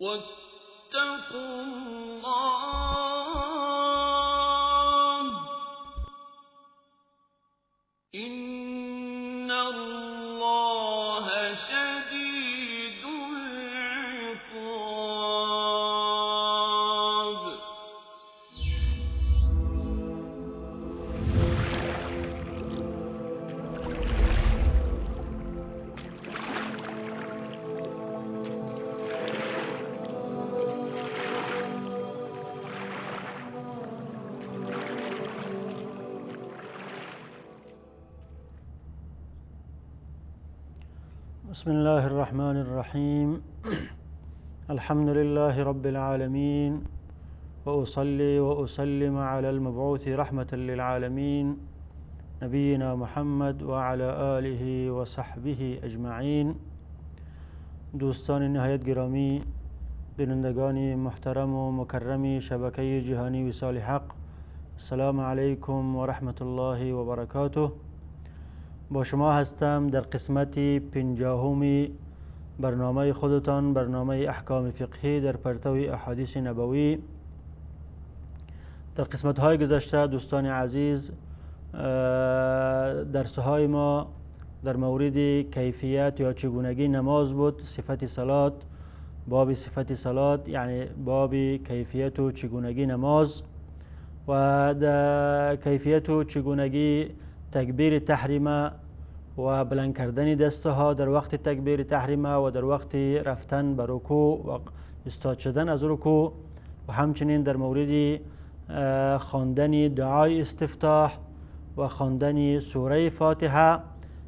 واتقوا الله إن الله شديد العقاب. بسم الله الرحمن الرحيم. الحمد لله رب العالمين، وأصلي وأسلم على المبعوث رحمة للعالمين نبينا محمد وعلى آله وصحبه أجمعين. دوستان نهایت گرامی، بینندگان محترم و مکرم شبکه جهانی وصال حق، السلام علیکم و رحمت الله و برکاته. با شما هستم در قسمت 50 برنامه خودتان، برنامه احکام فقهی در پرتو احادیث نبوی. در قسمت های گذشته دوستان عزیز، درسهای ما در مورد کیفیت یا چگونگی نماز بود، صفت صلات، باب صفت صلات یعنی باب کیفیت و چگونگی نماز، و در کیفیت و چگونگی تکبیر تحریمه و بلند کردن دستها در وقت تکبیر تحریمه و در وقت رفتن به رکوع و استاد شدن از رکوع، و همچنین در مورد خواندن دعای استفتاح و خواندن سوره فاتحه.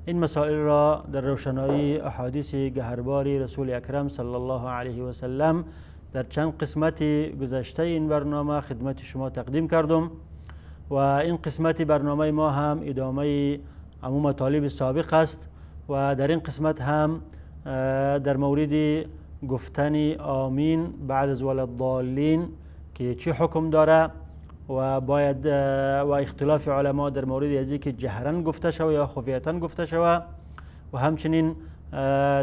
این مسائل را در روشنایی احادیث گهرباری رسول اکرم صلی الله علیه و سلم در چند قسمت گذشته این برنامه خدمت شما تقدیم کردم، و این قسمت برنامه ما هم ادامه عموم مطالب سابق است، و در این قسمت هم در مورد گفتن آمین بعد از وللضالین که چه حکم داره، و باید و اختلاف علما در مورد از اینکه جهرا گفته شود یا خفیتا گفته شود، و همچنین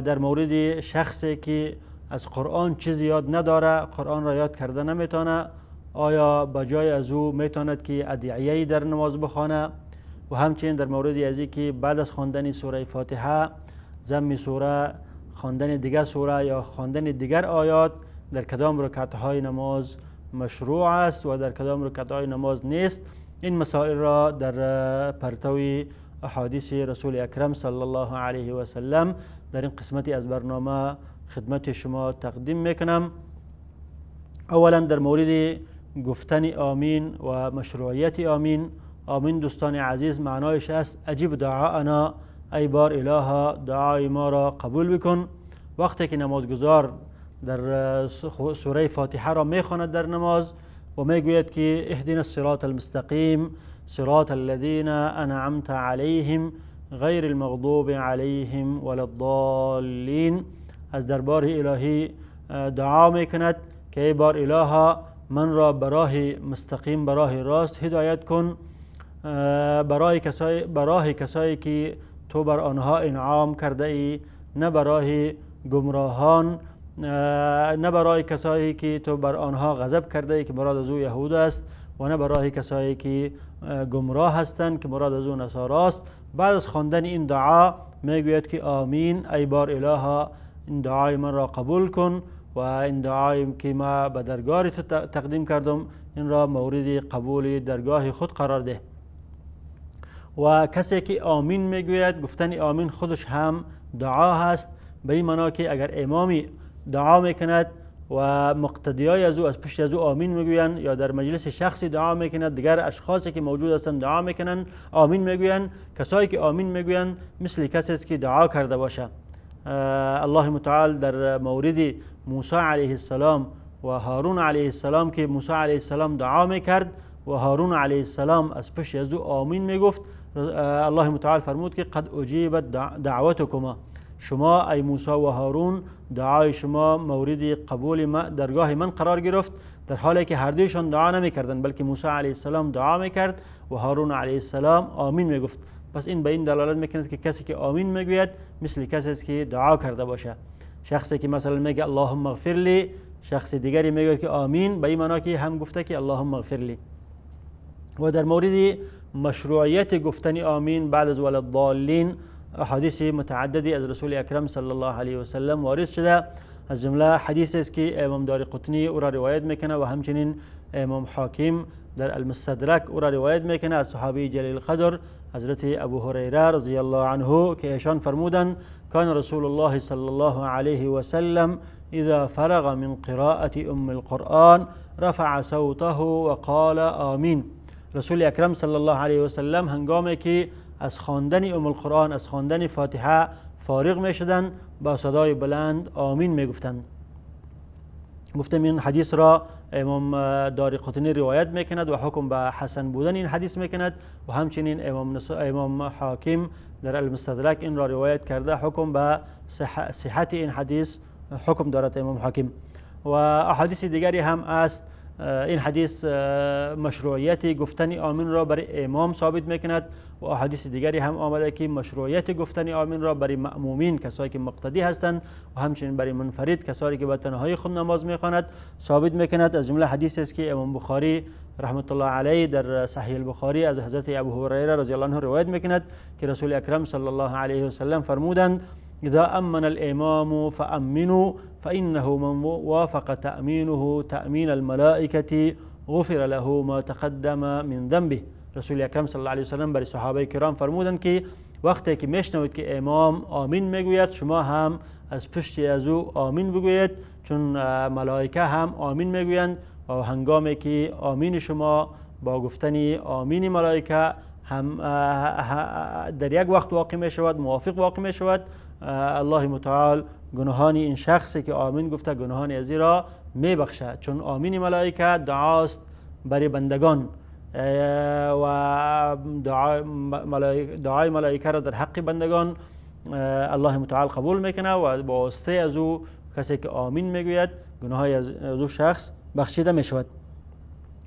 در مورد شخصی که از قرآن چیزی یاد نداره، قرآن را یاد کرده نمیتونه، آیا بجای از او میتواند که ادعیه‌ای در نماز بخوانه، و همچنین در مورد از اینکه بعد از خواندن سوره فاتحه ضم سوره خواندن دیگر سوره یا خواندن دیگر آیات در کدام رکعت‌های نماز مشروع است و در کدام رکعت‌های نماز نیست. این مسائل را در پرتو احادیث رسول اکرم صلی الله علیه و سلم در این قسمتی از برنامه خدمت شما تقدیم میکنم. اولا در مورد گفتن آمین و مشروعیت آمین. آمین دوستان عزیز معنایش است اجیب دعاءنا، ای بار الها دعای ما را قبول بکن. وقتی که نمازگزار در سوره فاتحه را میخواند در نماز و میگوید که اهدنا الصراط المستقیم صراط الذین انعمت علیهم غیر المغضوب علیهم ولا الضالین، از دربار الهی دعا میکند که ای بار الها من را براه مستقیم، براه راست هدایت کن، برای کسایی که تو بر آنها انعام کرده ای، نه برای گمراهان، نه برای کسایی که تو بر آنها غضب کرده ای که مراد از او یهود است، و نه برای کسایی که گمراه هستند که مراد از او نصارا است. بعد از خواندن این دعا میگوید که آمین، ای بار الها این دعای من را قبول کن، و این دعایی که ما به درگاه تو تقدیم کردم این را مورد قبول درگاه خود قرار ده. و کسی که آمین میگوید، گفتن آمین خودش هم دعا هست، به این معنا که اگر امامی دعا میکند و مقتدیای از او از پشت از او آمین میگویند، یا در مجلس شخصی دعا میکند، دیگر اشخاصی که موجود هستند دعا میکنند آمین میگویند. کسایی که آمین میگویند مثل کسی است که دعا کرده باشه. الله متعال در مورد موسی علیه السلام و هارون علیه السلام که موسی علیه السلام دعا میکرد و هارون علیه السلام از پشت از او آمین میگفت، الله متعال فرمود که قد اجیبت دعوتکما، شما ای موسی و هارون دعای شما مورد قبول درگاه من قرار گرفت، در حالی که هر دویشان دعا نمیکردند، بلکه موسی علیه السلام دعا میکرد و هارون علیه السلام آمین میگفت. پس این به این دلالت میکند که کسی که آمین میگوید مثل کسی است که دعا کرده باشه. شخصی که مثلا میگه اللهم اغفر لی، شخص دیگری میگه که آمین، به این معنا که هم گفته که اللهم اغفر لی. و در مورد مشروعیت گفتن آمین بعد از وللضالین احادیث متعددی از رسول اکرم صلی الله علیه و سلم وارد شده. از جمله حدیث است که امام دارقطنی او را روایت میکنه و همچنین امام حاکم در المستدرک او را روایت میکنه از صحابی جلیل القدر حضرت ابو هریره رضی الله عنه که ایشان فرمودند کان رسول الله صلی الله علیه و سلم اذا فرغ من قراءة ام القرآن رفع صوته و قال آمین. رسول اکرم صلی الله علیه و سلم هنگامی که از خواندن ام القرآن، از خواندن فاتحه فارغ می شدند با صدای بلند آمین می گفتند. گفتم این حدیث را امام دارقطنی روایت میکند و حکم به حسن بودن این حدیث میکند و همچنین امام حاکم در المستدرک این را روایت کرده، حکم به صحت این حدیث حکم دارد امام حاکم. و احادیث دیگری هم است. این حدیث مشروعیت گفتن آمین را برای امام ثابت میکند و احادیث دیگری هم آمده که مشروعیت گفتن آمین را برای مأمومین، کسایی که مقتدی هستند و همچنین برای منفرد، کسایی که به تنهایی خود نماز میخواند ثابت میکند. از جمله حدیث است که امام بخاری رحمت الله علیه در صحیح البخاری از حضرت ابو هریره رضی الله عنه روایت میکند که رسول اکرم صلی الله علیه و سلم فرمودند اذا امن الامام فامنوا فانه من وافق تأمینه تأمین الملائکه غفر له ما تقدم من ذنبه. رسول اکرم صلی الله علیه و سلم برای صحابه کرام فرمودند که وقتی که میشنوید که امام آمین میگوید شما هم از پشت از او آمین بگویید، چون ملائکه هم آمین میگویند و هنگامی که آمین شما با گفتن آمین ملائکه هم در یک وقت واقع می شود، موافق واقع می شود، الله متعال گناهان این شخصی که آمین گفته گناهان ازی را می بخشد، چون آمین ملائکه دعاست برای بندگان و دعای ملائکه را در حق بندگان الله متعال قبول میکنه و با واسطه از او کسی که آمین میگوید گناههای از او شخص بخشیده می شود.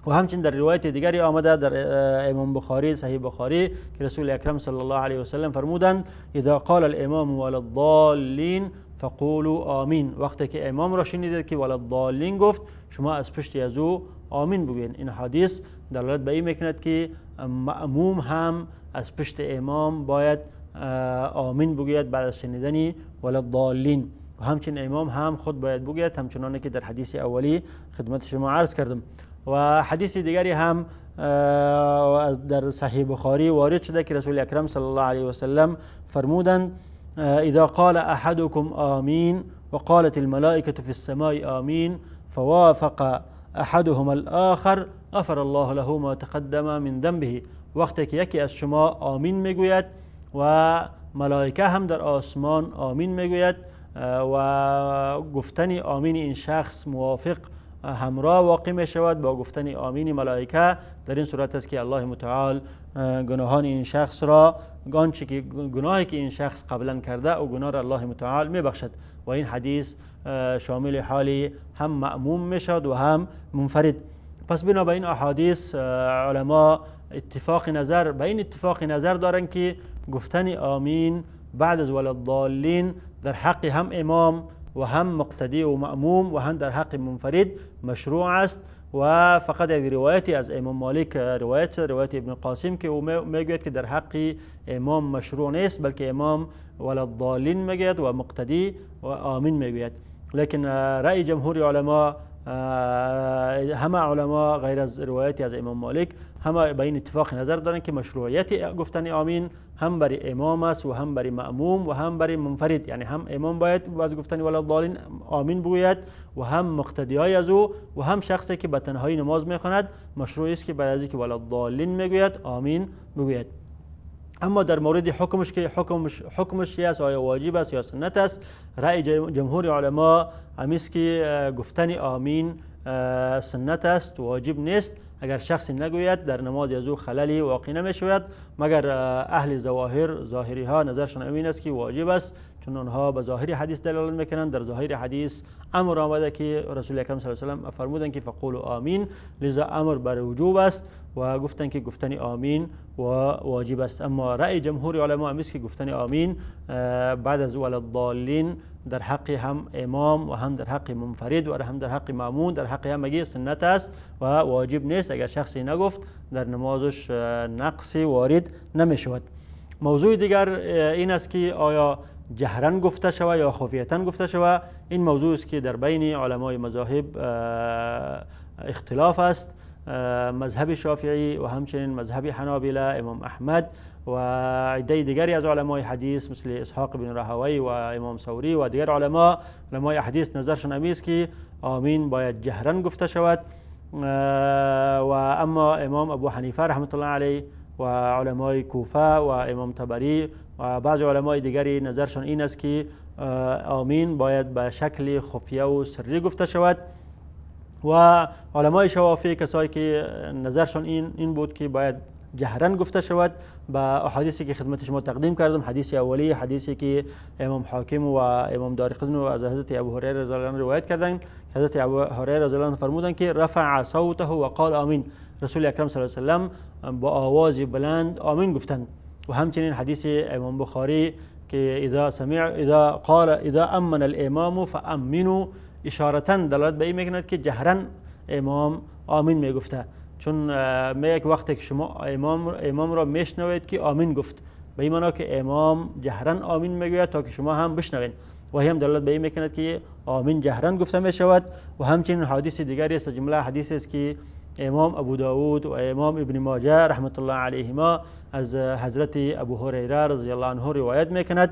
و همچنین در روایت دیگری آمده در امام بخاری صحیح بخاری که رسول اکرم صلی الله علیه و سلم فرمودند اذا قال الامام وللضالین فقولوا آمین. وقتی که امام را شنیدید که وللضالین گفت شما از پشت از او آمین بگویید. این حدیث دلالت به این میکند که مأموم هم از پشت امام باید آمین بگوید بعد از شنیدن وللضالین و همچنین امام هم خود باید بگوید، همچنانه که در حدیث اولی خدمت شما عرض کردم. و حدیث دیگری هم در صحیح بخاری وارد شده که رسول اکرم صلی الله علیه و سلم فرمودند اذا قال احدكم آمین وقالت الملائکة في السماء آمین فوافق احدهم الآخر غفر الله له ما تقدم من ذنبه. وقتی که یکی از شما آمین میگوید و ملائکه هم در آسمان آمین میگوید و گفتن آمین این شخص موافق همراه واقع می شود با گفتن آمین ملائکه، در این صورت است که الله متعال گناهان این شخص را گناهی که این شخص قبلا کرده او گناه را الله متعال می بخشد. و این حدیث شامل حال هم مأموم می شود و هم منفرد. پس بنا به این احادیث علما اتفاق نظر دارند که گفتن آمین بعد از وللضالین در حق هم امام و هم مقتدی و مأموم و هم در حق منفرد مشروع است. و فقط یک روایتی از امام مالک روایت ابن قاسم که او میگوید که در حق امام مشروع نیست، بلکه امام وللضالین میگوید و مقتدی و آمین میگوید. لیکن رأی جمهور علما، همه علما غیر از روایتی از امام مالک، همه به این اتفاق نظر دارند که مشروعیت گفتن آمین هم برای امام است و هم برای مأموم و هم برای منفرد. یعنی هم امام باید باز گفتن وللضالین آمین بگوید و هم مقتدیای از او و هم شخصی که به تنهایی نماز میخواند مشروع است که بعد از اینکه وللضالین میگوید آمین بگوید. اما در مورد حکمش که حکمش است، آیا واجب است یا سنت است، رأی جمهور علما همیست که گفتن آمین سنت است، واجب نیست. اگر شخصی نگوید در نماز از او خللی واقع نمیشود، مگر اهل ظاهری ها نظرشون این است که واجب است، چون آنها به ظاهر حدیث دلالت میکنند. در ظاهر حدیث امر آمده که رسول اکرم صلی الله علیه و سلم فرمودند که فقولوا آمین، لذا امر بر وجوب است و گفتن که گفتن آمین و واجب است. اما رأی جمهور علما است که گفتن آمین بعد از وللضالین در حق هم امام و هم در حق منفرد و هم در حق مأمون در حق همگی سنت است و واجب نیست. اگر شخصی نگفت در نمازش نقصی وارد نمی شود. موضوع دیگر این است که آیا جهرن گفته شود یا خفیتن گفته شود. این موضوع است که در بین علمای مذاهب اختلاف است. مذهب شافعی و همچنین مذهب حنابلة، امام احمد و عده دیگری از علمای حدیث مثل اسحاق بن راهوی و امام ثوری و دیگر علمای حدیث نظرشون همی است که آمین باید جهرن گفته شود. و اما امام ابو حنیفه رحمت الله علیه و علمای کوفه و امام طبری و بعض علمای دیگری نظرشون این است که آمین باید به شکل خفیه و سری گفته شود. و علمای شوافی کسایی که نظرشون این بود که باید جهرن گفته شود با احادیثی که خدمت شما تقدیم کردم. حدیث اولی، حدیثی که امام حاکم و امام دارقطنی از حضرت ابو هریره رضی الله عنه روایت کردند. حضرت ابو هریره رضی الله عنه فرمودند که رفع صوته و قال آمین. رسول اکرم صلی الله علیه و سلم با آواز بلند آمین گفتند. و همچنین حدیث امام بخاری که اذا امن الامام فامنوا اشارتا دلالت به این میکند که جهرن امام آمین میگفته، چون میگه که وقتی که شما امام را میشنوید که آمین گفت، به این معنا که امام جهرن آمین میگوید تا که شما هم بشنوید. و هم دلالت به این میکند که آمین جهرن گفته می شود. و همچنین حدیث دیگری است، جمله حدیثی است که امام ابو داود و امام ابن ماجه رحمت الله علیهما از حضرت ابو هریره رضی الله عنه روایت میکند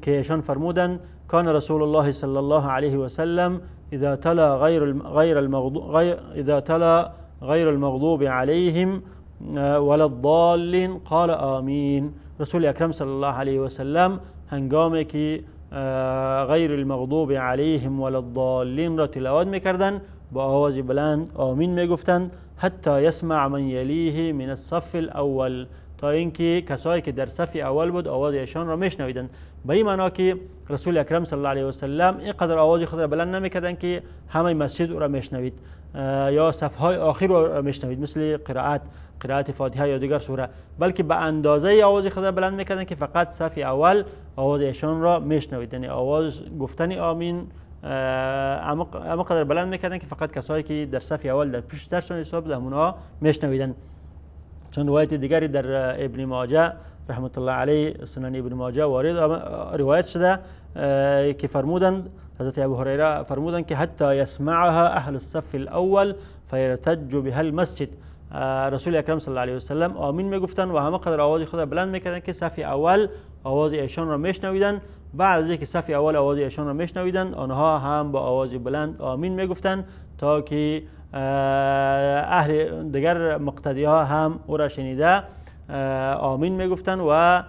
که ایشان فرمودند کان رسول الله صلی الله علیه و سلم اذا تلا غیر المغضوب علیهم ولا الضالین قال آمین. رسول اکرم صلی الله علیه و سلم هنگامی که غیر المغضوب علیهم ولا الضالین را تلاوت میکردند با آواز بلند آمین میگفتند حتی یسمع من یلیه من الصف الاول، تا اینکه کسایی که در صف اول بود آواز ایشان را میشنویدند. به این معنا که رسول اکرم صلی الله علیه و سلم اینقدر آواز خود را بلند نمیکردند که همه مسجد او را میشنوید یا صفهای آخر را میشنوید مثل قرائت فاتحه یا دیگر سوره، بلکه به اندازه آواز خود را بلند میکردند که فقط صف اول آواز ایشان را میشنوید. یعنی آواز گفتن آمین اما قدر بلند میکردن که فقط کسایی که در صف اول در پیشترشون حساب همونها میشنویدن. چون روایت دیگری در ابن ماجه رحمت الله علیه، سنن ابن ماجه وارد روایت شده که فرمودند حضرت ابو هریره فرمودند که حتی یسمعها اهل الصف الاول فیرتج بها المسجد. رسول اکرم صلی الله علیه و سلم آمین میگفتند و همه قدر آواز خود بلند میکردند که صف اول آواز ایشان را میشنویدند. بعد از اینکه صف اول آواز ایشان را میشنویدند آنها هم با آواز بلند آمین میگفتند تا که اهل دیگر مقتدی ها هم او را شنیده آمین میگفتند و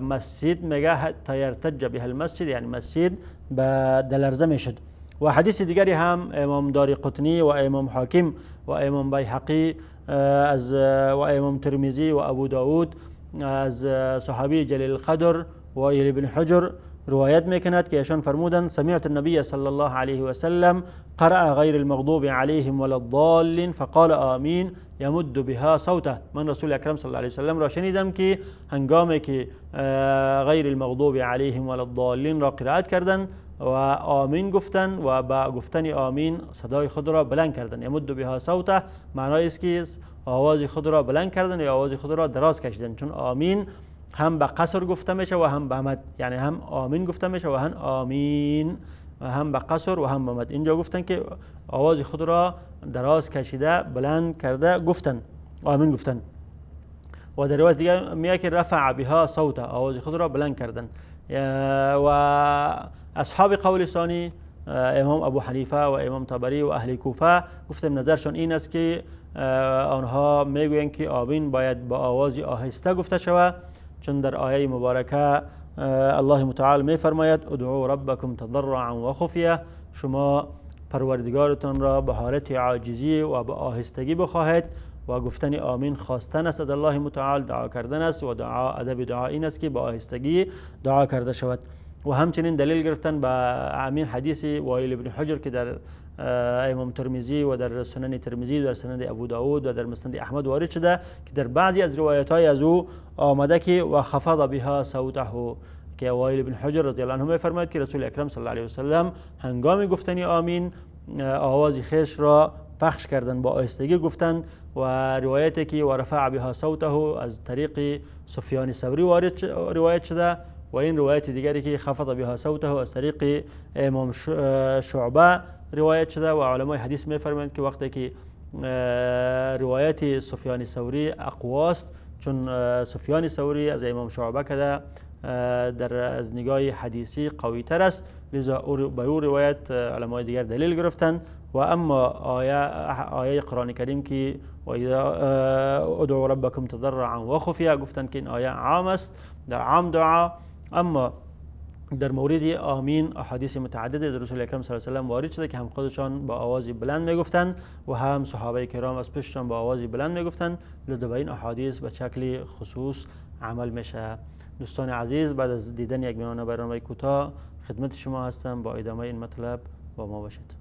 مسجد میگه حتی یرتج بها المسجد، یعنی مسجد به دلرزه میشد. و حدیث دیگری هم امام دارقطنی و امام حاکم و امام بیهقی و امام ترمذی و ابو داود از صحابی جلیل القدر وائل بن حجر روایت میکند که ایشان فرمودند سمعت النبی صلی الله علیه و سلم قرأ غیر المغضوب علیهم ولا الضالین فقال آمین یمد بها صوته. من رسول اکرم صلی الله علیه و سلم را شنیدم که هنگامی که غیر المغضوب علیهم ولا الضالین را قرائت کردند و آمین گفتند و با گفتن آمین صدای خود را بلند کردند. یمد بها صوته معنای است که آواز خود را بلند کردند یا آواز خود را دراز کشیدند، چون آمین هم به قصر گفته میشه و هم به مد، یعنی هم آمین گفته میشه و هم آمین و هم به قصر و هم به مد. اینجا گفتن که آواز خود را دراز کشیده بلند کرده گفتن آمین گفتن. و در روایت دیگه میگه که رفع بها صوته، آواز خود را بلند کردن. و اصحاب قول ثانی امام ابو حنیفه و امام طبری و اهل کوفه گفتم نظرشون این است که آنها میگویند که آمین باید با آواز آهسته گفته شود، چون در آیه مبارکه الله متعال می فرماید ادعوا ربکم تضرعا و خفیه، شما پروردگارتان را به حالت عاجزی و به آهستگی بخواهید. و گفتن آمین خواستن است از الله متعال، دعا کردن است و ادب دعا این است که به آهستگی دعا کرده شود. و همچنین دلیل گرفتن به همین حدیث وائل بن حجر که در امام ترمذی و در سنن ترمذی و در سنن ابو داود و در مسند احمد وارد شده که در بعضی از روایت های از او آمده که و خفض بها صوته، که وائل بن حجر رضی الله عنه میفرماید که رسول اکرم صلی الله علیه و سلم هنگام گفتن آمین آواز خیش را پخش کردند، با آهستگی گفتند. و روایتی که ورفع بها صوته از طریق سفیان ثوری روایت شده، و این روایت دیگری که خفض بها صوته از طریق امام شعبه روایت شده. و علمای حدیث میفرمایند که وقتی که روایت سفیان ثوری اقواست، چون سفیان ثوری از امام شعبه کده در از نگاه حدیثی قوی تر است، لذا به او روایت علمای دیگر دلیل گرفتند. و اما آیه قرآن کریم که و ادعوا ربکم تضرعا و خفیا گفتند که این آیه عام است در عام دعا. اما در مورد آمین احادیث متعدد از رسول اکرم صلی الله علیه و آله وارد شده که هم خودشان با آوازی بلند میگفتند و هم صحابه کرام از پیششان با آوازی بلند میگفتند. لذا به این احادیث به شکل خصوص عمل میشه. دوستان عزیز، بعد از دیدن یک میانه برنامه کوتاه خدمت شما هستم، با ادامه این مطلب با ما باشید.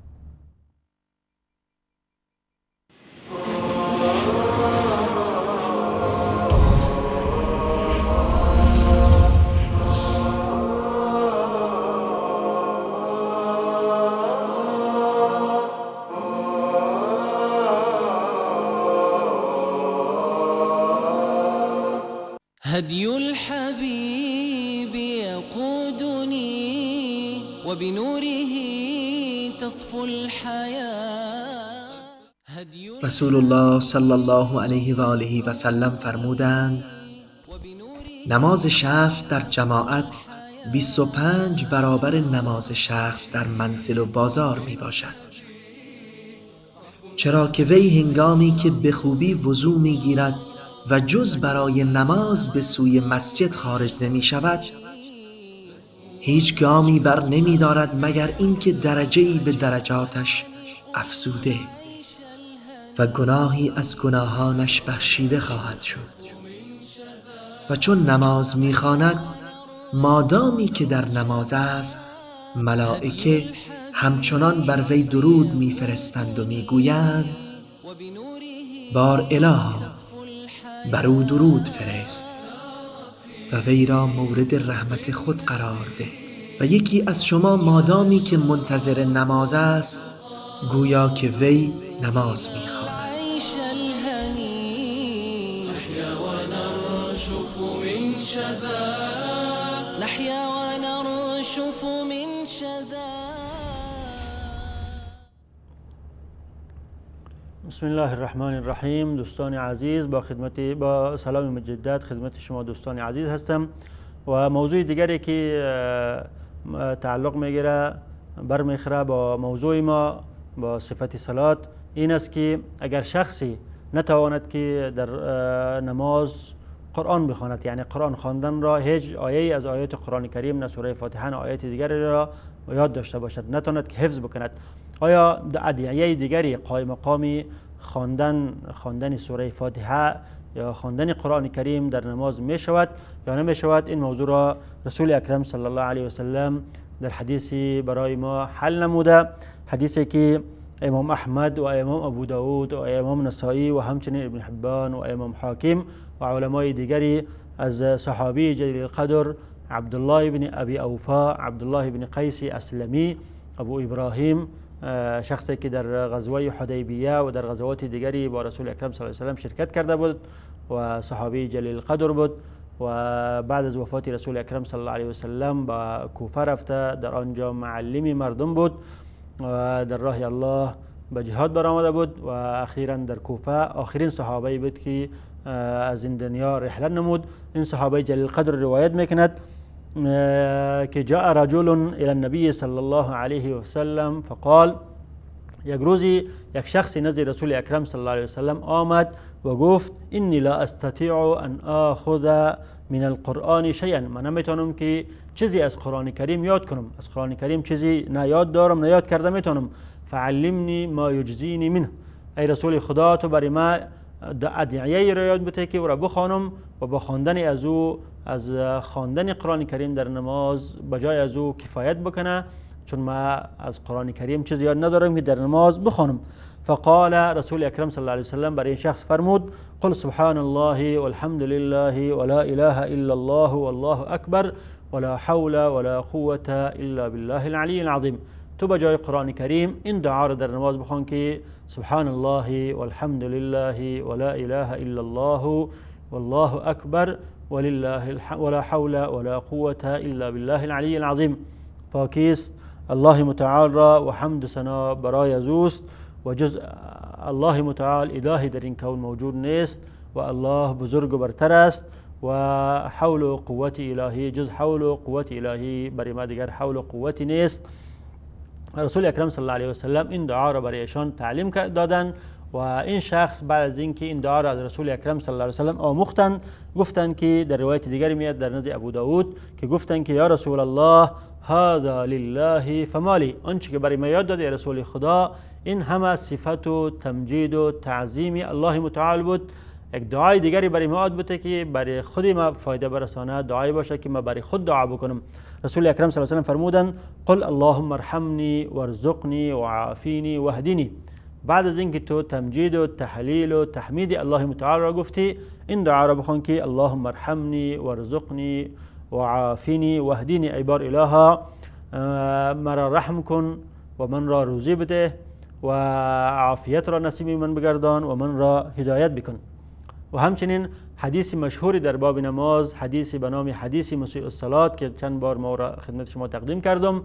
هدي الحبيب يقودني وبنوره تصفو الحياة. رسول الله صلی الله علیه و آله و سلم فرمودند نماز شخص در جماعت 25 برابر نماز شخص در منزل و بازار می باشد، چرا که وی هنگامی که به خوبی وضو می گیرد و جز برای نماز به سوی مسجد خارج نمی شود، هیچ گامی بر نمی دارد مگر اینکه درجه‌ای به درجاتش افزوده و گناهی از گناهانش بخشیده خواهد شد. و چون نماز می خواند، مادامی که در نماز است، ملائکه همچنان بر وی درود می فرستند و می گویند بار الها بر او درود فرست و وی را مورد رحمت خود قرار ده. و یکی از شما مادامی که منتظر نماز است، گویا که وی نماز می خواند. نحيا ونرشف من شذا. بسم الله الرحمن الرحیم. دوستان عزیز، با سلام مجدد خدمت شما دوستان عزیز هستم و موضوع دیگری که تعلق میگیره برمیخوره با موضوع ما با صفت صلات این است که اگر شخصی نتواند که در نماز قرآن بخواند، یعنی قرآن خواندن را هیچ آیه از آیات قرآن کریم نه سوره فاتحه نه آیات دیگری را یاد داشته باشد، نتواند که حفظ بکند، آیا ادعیه دیگری قائم مقام خواندن سوره فاتحه یا خواندن قرآن کریم در نماز می شود یا نمی شود؟ این موضوع را رسول اکرم صلی الله علیه و سلم در حدیثی برای ما حل نموده، حدیثی که امام احمد و امام ابو داود و امام نسائی و همچنین ابن حبان و امام حاکم و علمای دیگری از صحابی جلیل القدر عبدالله بن ابی اوفا، عبدالله بن قیس اسلمی، ابو ابراهیم، شخصی که در غزوه حدیبیه و در غزوات دیگری با رسول اکرم صلی الله علیه و سلم شرکت کرده بود و صحابی جلیل القدر بود و بعد از وفات رسول اکرم صلی الله علیه و سلم به کوفه رفته، در آنجا معلم مردم بود و در راه الله به جهاد برآمده بود و اخیرا در کوفه آخرین صحابی بود که از این دنیا رحلت نمود. این صحابی جلیل القدر روایت میکند که جاء رجل الى النبي صلی الله علیه و سلم فقال، یک روزی یک شخصی نزد رسول اکرم صلی الله علیه و سلم آمد و گفت انی لا استطیع ان آخذ من القرآن شیئا، من نمیتونم که چیزی از قرآن کریم یاد کنم، از قرآن کریم چیزی نه یاد دارم نه یاد کرده میتونم، فعلمنی ما یجزینی منه، ای رسول خدا تو برای ما ادعیه را یاد بده که او را بخوانم و با خواندن از او از خواندن قرآن کریم در نماز بجای از او کفایت بکنه، چون ما از قرآن کریم چیزی یاد ندارم که در نماز بخوانم. فقال رسول اکرم صلی الله علیه و سلم برای این شخص فرمود قل سبحان الله والحمد لله ولا اله الا الله والله اکبر ولا حول ولا قوة الا بالله العلی العظیم. تو به جای قرآن کریم این دعا را در نماز بخوان که سبحان الله والحمد لله ولا اله الا الله والله اکبر ولا حول ولا قوة الا بالله العلی العظیم. پاکیست الله متعال را و حمد و ثنا برای از اوست و جز الله متعال الهی در این کون موجود نیست و الله بزرگ و برتر است و حول و قوت الهی جز حول و قوت الهی برای ما دیگر حول و قوتی نیست. رسول اکرم صلی الله علیه و سلم این دعا را برای ایشان تعلیم دادند و این شخص بعد از اینکه این دعا را از رسول اکرم صلی الله علیه و سلم آموختند گفتند که در روایت دیگری میاد در نزد ابو داود که گفتند که یا رسول الله هذا لله فمالی، آنچه که برای ما یاد داده رسول خدا این همه صفت و تمجید و تعظیم الله متعال بود. یک دعای دیگری برای ما یاد بوده که برای خود ما فایده برسانه، دعایی باشه که ما برای خود دعا بکنم. رسول اکرم صلی الله علیه و سلم فرمودند قل اللهم ارحمنی وارزقنی وعافینی واهدینی. بعد از اینکه تو تمجید و تحلیل و تحمید الله متعال را گفتی این دعا را بخوان که اللهم ارحمنی وارزقنی وعافینی واهدینی، ای بار الها مرا رحم کن و من را روزی بده و عافیت را نصیب من بگردان و من را هدایت بکن. و همچنین حدیث مشهوری در باب نماز، حدیث به نام حدیث مسیء الصلاة که چند بار ما را خدمت شما تقدیم کردم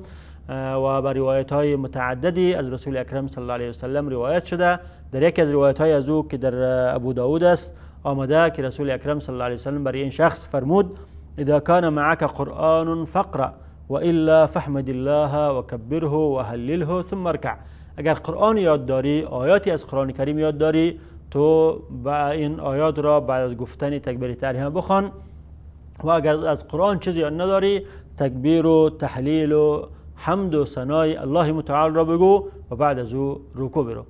و با روایت های متعددی از رسول اکرم صلی الله علیه و سلم روایت شده. در یکی از روایت های از او که در ابو داود است آمده که رسول اکرم صلی الله علیه و سلم برای این شخص فرمود اذا کان معك قرآن فاقرأ و الا فاحمد الله و کبره و هلله ثم ارکع. اگر قرآن یاد داری، آیاتی از قرآن کریم یاد داری، تو با این آیات را بعد از گفتن تکبیر تحریمه بخوان و اگر از قرآن چیزی یاد نداری تکبیر و تحلیل و حمد و ثنای الله متعال را بگو و بعد از او رکوع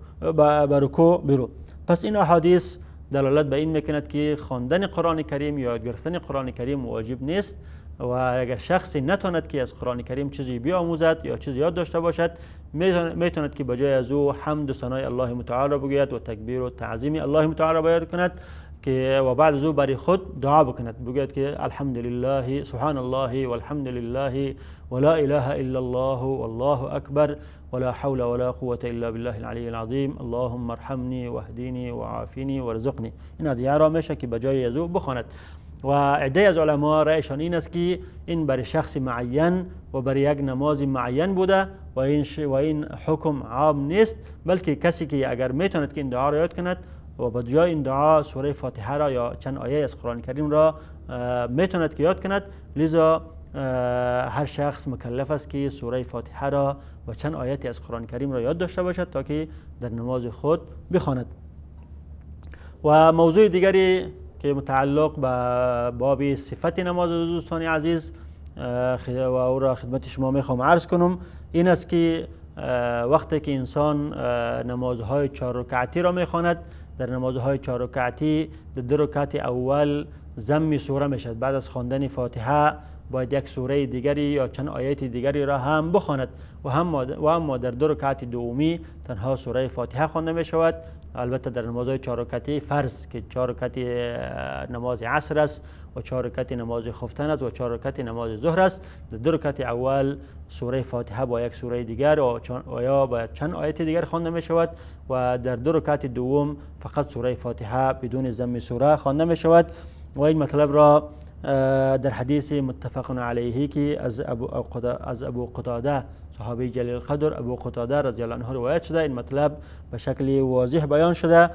برو. پس این احادیث دلالت به این میکند که خواندن قرآن کریم یا یاد گرفتن قرآن کریم واجب نیست و اگر شخصی نتواند که از قرآن کریم چیزی بیاموزد یا چیزی یاد داشته باشد میتواند که بجای از او حمد و ثنای الله متعال را بگوید و تکبیر و تعظیم الله متعال را بیان کند که و بعد از او برای خود دعا بکند، بگوید که الحمدلله سبحان الله والحمد لله ولا اله الا الله والله اکبر ولا حول ولا قوة الا بالله العلی العظیم اللهم ارحمنی واهدینی وعافینی وارزقنی. این ادعیه را میشه که بجای از او بخواند و عده از علما رأیشان این است که این برای شخص معین و برای یک نماز معین بوده و این حکم عام نیست، بلکه کسی که اگر میتواند که این دعا را یاد کند و با جای این دعا سوره فاتحه را یا چند آیه از قرآن کریم را میتواند که یاد کند. لذا هر شخص مکلف است که سوره فاتحه را و چند آیاتی از قرآن کریم را یاد داشته باشد تا که در نماز خود بخواند. و موضوع دیگری که متعلق به باب صفت نماز دوستان عزیز و او را خدمت شما میخوام عرض کنم این است که وقتی که انسان نمازهای 4 رکعتی را میخواند، در نمازهای 4 رکعتی در 2 رکعت اول ضم سوره میشد، بعد از خواندن فاتحه باید یک سوره دیگری یا چند آیات دیگری را هم بخواند و اما در 2 رکعت دومی تنها سوره فاتحه خوانده می شود. البته در نمازهای 4 رکعتی فرض که 4 رکعت نماز عصر است و 4 رکعت نماز خفتن است و 4 رکعت نماز ظهر است، در 2 رکعت اول سوره فاتحه با یک سوره دیگر و یا با چند آیت دیگر خوانده می شود و در 2 رکعت دوم فقط سوره فاتحه بدون ضم سوره خوانده می شود. و این مطلب را در حدیث متفق علیه که از ابو قتاده صحابی جلیل القدر ابو قتاده رضی الله عنه روایت شده، این مطلب به شکل واضح بیان شده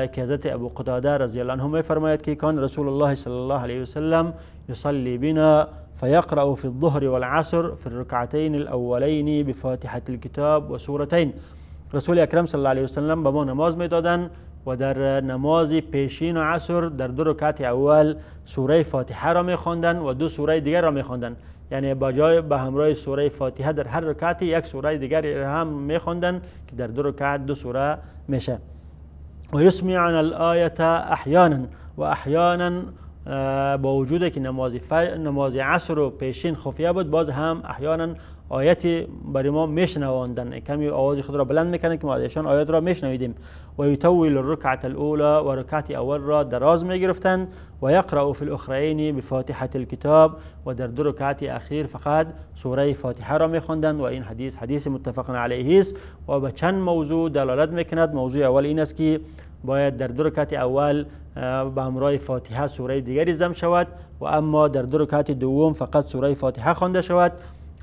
که حضرت ابو قتاده رضی الله عنه میفرماید که کان رسول الله صلی الله علیه و سلم یصلی بنا فیقرأ فی الظهر والعصر فی الرکعتین الاولین بفاتحه الكتاب و سورتین. رسول اکرم صلی الله علیه و سلم به ما نماز میدادند و در نماز پیشین و عصر در 2 رکعت اول سوره فاتحه را میخواندند و 2 سوره دیگر را میخواندند، یعنی با جای به همراه سوره فاتحه در هر رکعت یک سوره دیگر هم میخواندند که در 2 رکعت 2 سوره میشه. و یسمعنا الآیه احیانا و احیانا با وجود که نماز عصر و پیشین خفیه بود، باز هم احیانا آیتی برای ما میشنواندن، کمی آواز خود را بلند میکنن که ما ازشان آیات را میشنویدیم. و یطول الرکعه الاولى، و رکعت اول را دراز میگرفتند. و یقرأ فی الاخرین بفاتحه الکتاب، و در دو رکعت اخیر فقط سوره فاتحه را میخواندند. و این حدیث متفق علیه است و به چند موضوع دلالت میکند. موضوع اول این است که باید در دو رکعت اول به همراه فاتحه سوره دیگری ضم شود، و اما در دو رکعت دوم فقط سوره فاتحه خوانده شود.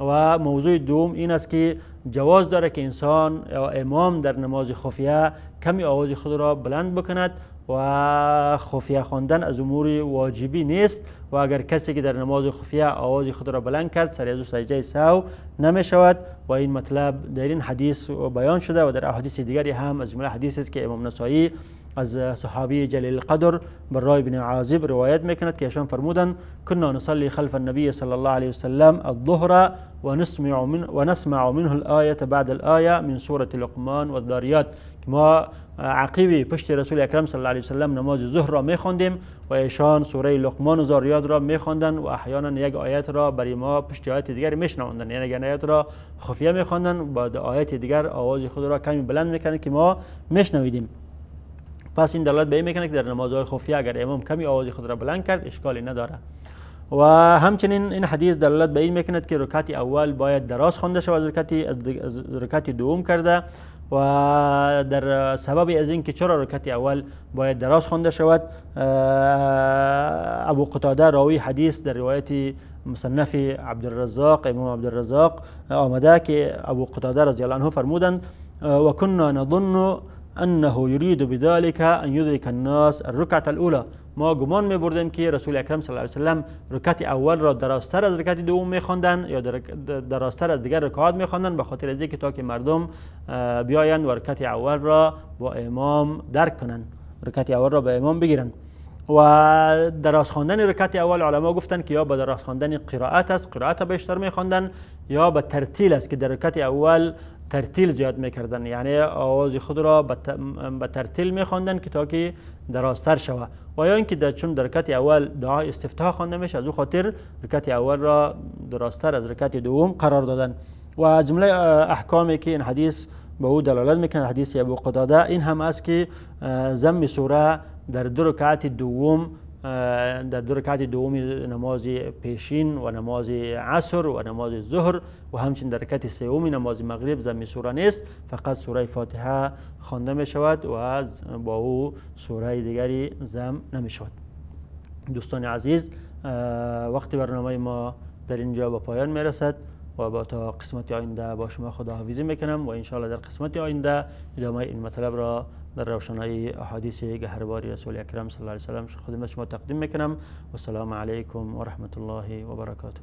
و موضوع دوم این است که جواز داره که انسان یا امام در نماز خفیه کمی آواز خود را بلند بکند و خفیه خواندن از امور واجبی نیست، و اگر کسی که در نماز خفیه آواز خود را بلند کرد سر از سجده سهو نمی شود. و این مطلب در این حدیث بیان شده و در احادیث دیگری هم، از جمله حدیثی است که امام نسائی از صحابی جلیل القدر برای بن عازب روایت میکند که ایشان فرمودند كنا نصلي خلف النبي صلى الله عليه وسلم الظهر ونسمع منه الآية بعد الآية من سورة لقمان والذاريات، که ما عقیبی پشت رسول اکرم صلی الله علیه وسلم نماز ظهر را میخواندیم و ایشان سوره لقمان و ذاریات را میخواندند و احیانا یک آیت را برای ما پشت آیت دیگر میشنواندند، یعنی یک آیت را خفیه میخواندند بعد آیت دیگر آواز خود را کمی بلند میکردند که ما میشنویدیم. پس این دلالت به این میکنه که در نمازهای خفیه اگر امام کمی آواز خود را بلند کرد اشکالی نداره. و همچنین این حدیث دلالت به این میکند که رکعت اول باید دراز خوانده شود از رکعت دوم کرده، و در سبب از این که چرا رکعت اول باید دراز خوانده شود، ابو قتاده راوی حدیث در روایت مصنف عبدالرزاق امام عبدالرزاق آمده که ابو قتاده رضی الله عنه فرمودند و كنا نظن انه يريد بذلك ان يدرك الناس الركعه الاولى، ما گمان می‌بردیم که رسول اکرم صلی الله علیه و سلم رکعت اول را درازتر از رکعت دوم می‌خواندند یا درازتر از دیگر رکعات می‌خواندند، به خاطر اینکه تا که مردم بیایند و رکعت اول را با امام درک کنند، رکعت اول را به امام بگیرند. و دراز خواندن رکعت اول علما گفتند که یا به دراز خواندن قرائت است، قرائت بیشتر می‌خواندند، یا به ترتیل است که در رکعت اول ترتیل زیاد میکردن، یعنی آواز خود را به ترتیل میخواندن که تا که درازتر شود، و یا اینکه چون در رکعت اول دعای استفتاح خوانده میشه از او خاطر رکعت اول را درازتر از رکعت دوم قرار دادن. و جمله احکامی که این حدیث به او دلالت میکنه حدیث ابو قتاده این هم است که ضم سوره در دو رکعت دوم نماز پیشین و نماز عصر و نماز ظهر و همچنین در رکعت سوم نماز مغرب ضم سوره نیست، فقط سوره فاتحه خوانده می شود و با او سوره دیگری ضم نمی شود. دوستان عزیز، وقتی برنامه ما در اینجا به پایان می رسد و با تا قسمت آینده با شما خداحافظی میکنم و انشاءالله در قسمت آینده ادامه این مطلب را در روشنایی احادیث گهرباری رسول اکرم صلی الله علیه و سلم خدمت شما تقدیم میکنم. و السلام علیکم و رحمت الله و برکاته.